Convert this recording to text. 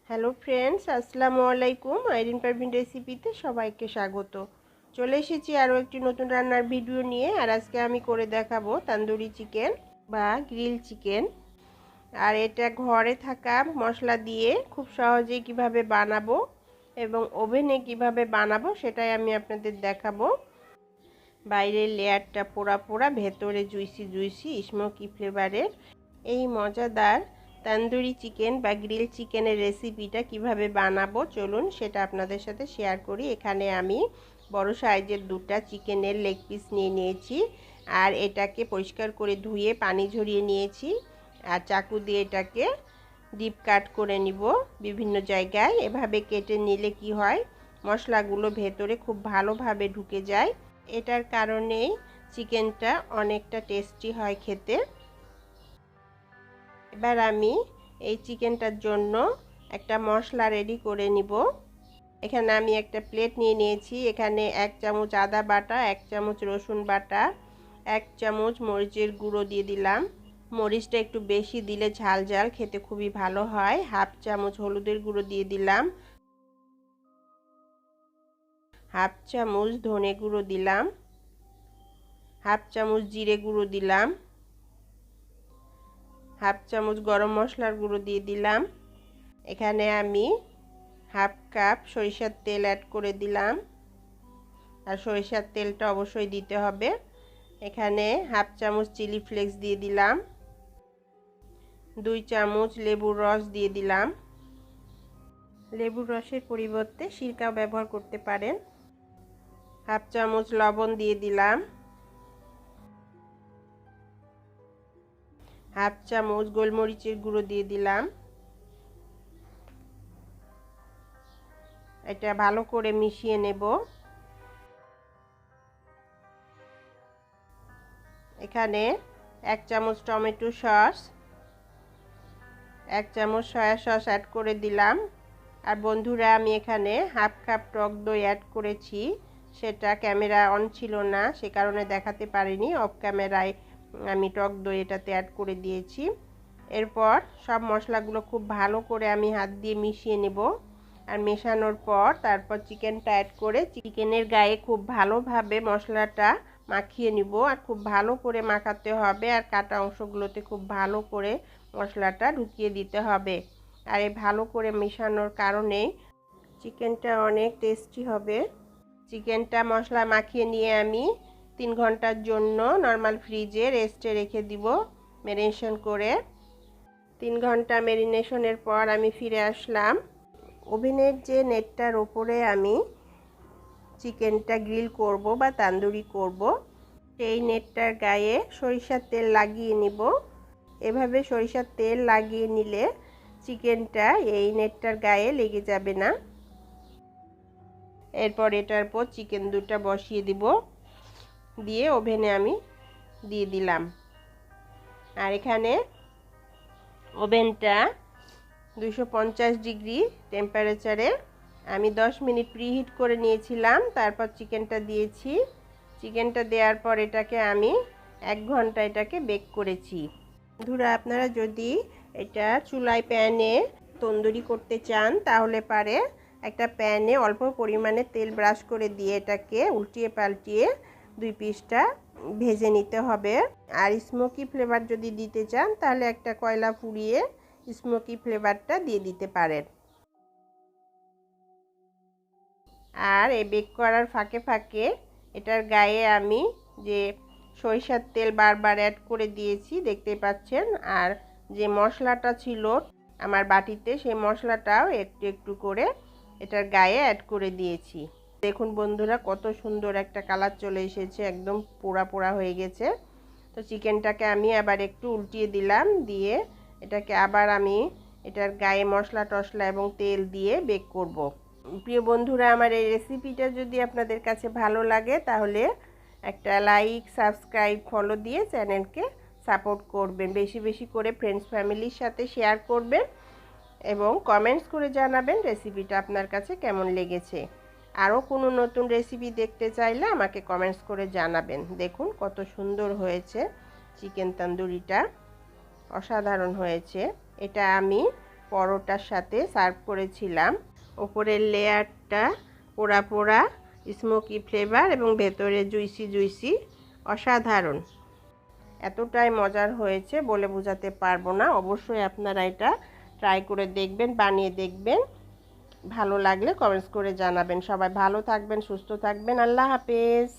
Hello friends, আসসালামু আলাইকুম। আইরিন পারভিন রেসিপিতে সবাইকে স্বাগত। চলে এসেছি আরও একটি নতুন রান্নার ভিডিও নিয়ে। আর আজকে আমি করে দেখাবো তান্দুরি চিকেন বা গ্রিল চিকেন। আর এটা ঘরে থাকা মশলা দিয়ে খুব সহজেই কিভাবে বানাবো এবং ওভেনে কিভাবে বানাবো সেটাই আমি আপনাদের দেখাবো। বাইরের লেয়ারটা পোড়া পোড়া, ভেতরে জুইসি জুইসি স্মোকি ফ্লেভারের এই মজাদার তান্দুরি চিকেন বা গ্রিল চিকেনের রেসিপিটা কিভাবে বানাবো চলুন সেটা আপনাদের সাথে শেয়ার করি। এখানে আমি বড় সাইজের দুটো চিকেনের লেগ পিস নিয়ে নিয়েছি। আর এটাকে পরিষ্কার করে ধুয়ে পানি ঝরিয়ে নিয়েছি। আর চাকু দিয়ে এটাকে ডিপ কাট করে নিব বিভিন্ন জায়গায়। এভাবে কেটে নিলে কি হয়, মশলাগুলো ভেতরে খুব ভালোভাবে ঢুকে যায়। এটার কারণেই চিকেনটা অনেকটা টেস্টি হয় খেতে। এবার আমি এই চিকেনটার জন্য একটা মশলা রেডি করে নিব। এখানে আমি একটা প্লেট নিয়ে নিয়েছি। এখানে 1 চামচ আদা বাটা, 1 চামচ রসুন বাটা, 1 চামচ মরিচের গুঁড়ো দিয়ে দিলাম। মরিচটা একটু বেশি দিলে ঝাল ঝাল খেতে খুবই ভালো হয়। 1/2 চামচ হলুদের গুঁড়ো দিয়ে দিলাম। 1/2 চামচ ধনে গুঁড়ো দিলাম। 1/2 চামচ জিরে গুঁড়ো দিলাম। 1/2 চামচ গরম মশলার গুঁড়ো দিয়ে দিলাম। এখানে আমি 1/2 কাপ সরিষার তেল অ্যাড করে দিলাম। আর সরিষার তেলটা অবশ্যই দিতে হবে। এখানে 1/2 চামচ চিলি ফ্লেক্স দিয়ে দিলাম। 2 চামচ লেবুর রস দিয়ে দিলাম। লেবুর রসের পরিবর্তে সিরকাও ব্যবহার করতে পারেন। 1/2 চামচ লবণ দিয়ে দিলাম। 1/2 চামচ গোলমরিচের গুঁড়ো দিয়ে দিলাম। এটা ভালো করে মিশিয়ে নেব। এখানে 1 চামচ টমেটো সস, 1 চামচ সয়া সস অ্যাড করে দিলাম। আর বন্ধুরা, আমি এখানে 1/2 কাপ টক দই অ্যাড করেছি। সেটা ক্যামেরা অন ছিল না, সে কারণে দেখাতে পারিনি। অফ ক্যামেরায় আমি টক দই এটাতে অ্যাড করে দিয়েছি। এরপর সব মশলাগুলো খুব ভালো করে আমি হাত দিয়ে মিশিয়ে নেব। আর মেশানোর পর তারপর চিকেনটা অ্যাড করে চিকেনের গায়ে খুব ভালোভাবে মশলাটা মাখিয়ে নিব। আর খুব ভালো করে মাখাতে হবে। আর কাটা অংশগুলোতে খুব ভালো করে মশলাটা ঢুকিয়ে দিতে হবে। আর এই ভালো করে মেশানোর কারণে চিকেনটা অনেক টেস্টি হবে। চিকেনটা মশলা মাখিয়ে নিয়ে আমি 3 ঘন্টার জন্য নর্মাল ফ্রিজে রেস্টে রেখে দিব ম্যারিনেশন করে। 3 ঘন্টা ম্যারিনেশনের পর আমি ফিরে আসলাম। ওভেনের যে নেটটার ওপরে আমি চিকেনটা গ্রিল করব বা তান্দুরি করব, সেই নেটটার গায়ে সরিষার তেল লাগিয়ে নিব। এভাবে সরিষার তেল লাগিয়ে নিলে চিকেনটা এই নেটটার গায়ে লেগে যাবে না। এরপর এটার পর চিকেন দুটো বসিয়ে দিব, দিয়ে ওভেনে আমি দিয়ে দিলাম। আর এখানে ওভেনটা 250 ডিগ্রি টেম্পারেচারে আমি 10 মিনিট প্রিহিট করে নিয়েছিলাম। তারপর চিকেনটা দিয়েছি। চিকেনটা দেওয়ার পর এটাকে আমি 1 ঘন্টা এটাকে বেক করেছি। বন্ধুরা, আপনারা যদি এটা চুলায় প্যানে তন্দুরি করতে চান তাহলে পারে একটা প্যানে অল্প পরিমাণে তেল ব্রাশ করে দিয়ে এটাকে উল্টিয়ে পাল্টিয়ে 2 পিসটা ভেজে নিতে হবে। আর স্মোকি ফ্লেভার যদি দিতে চান তাহলে একটা কয়লা পুড়িয়ে স্মোকি ফ্লেভারটা দিয়ে দিতে পারেন। আর এই বেক করার ফাঁকে ফাঁকে এটার গায়ে আমি যে সরিষার তেল বারবার অ্যাড করে দিয়েছি দেখতে পাচ্ছেন। আর যে মশলাটা ছিল আমার বাটিতে, সেই মশলাটাও একটু একটু করে এটার গায়ে অ্যাড করে দিয়েছি। দেখুন বন্ধুরা, কত সুন্দর একটা কালার চলে এসেছে, একদম পোড়া পোড়া হয়ে গেছে। তো চিকেনটাকে আমি আবার একটু উল্টিয়ে দিলাম, দিয়ে এটাকে আবার আমি এটার গায়ে মশলা টশলা এবং তেল দিয়ে বেক করব। প্রিয় বন্ধুরা, আমার এই রেসিপিটা যদি আপনাদের কাছে ভালো লাগে তাহলে একটা লাইক, সাবস্ক্রাইব, ফলো দিয়ে চ্যানেলকে সাপোর্ট করবেন। বেশি বেশি করে ফ্রেন্ডস ফ্যামিলির সাথে শেয়ার করবেন এবং কমেন্টস করে জানাবেন রেসিপিটা আপনার কাছে কেমন লেগেছে। আরও কোনো নতুন রেসিপি দেখতে চাইলে আমাকে কমেন্টস করে জানাবেন। দেখুন কত সুন্দর হয়েছে চিকেন তন্দুরিটা, অসাধারণ হয়েছে। এটা আমি পরোটার সাথে সার্ভ করেছিলাম। ওপরের লেয়ারটা পোড়া পোড়া, স্মোকি ফ্লেভার এবং ভেতরে জুইসি জুইসি, অসাধারণ। এতটাই মজার হয়েছে বলে বোঝাতে পারবো না। অবশ্যই আপনারা এটা ট্রাই করে দেখবেন, বানিয়ে দেখবেন। ভালো লাগলে কমেন্টস করে জানাবেন। সবাই ভালো থাকবেন, সুস্থ থাকবেন। আল্লাহ হাফেজ।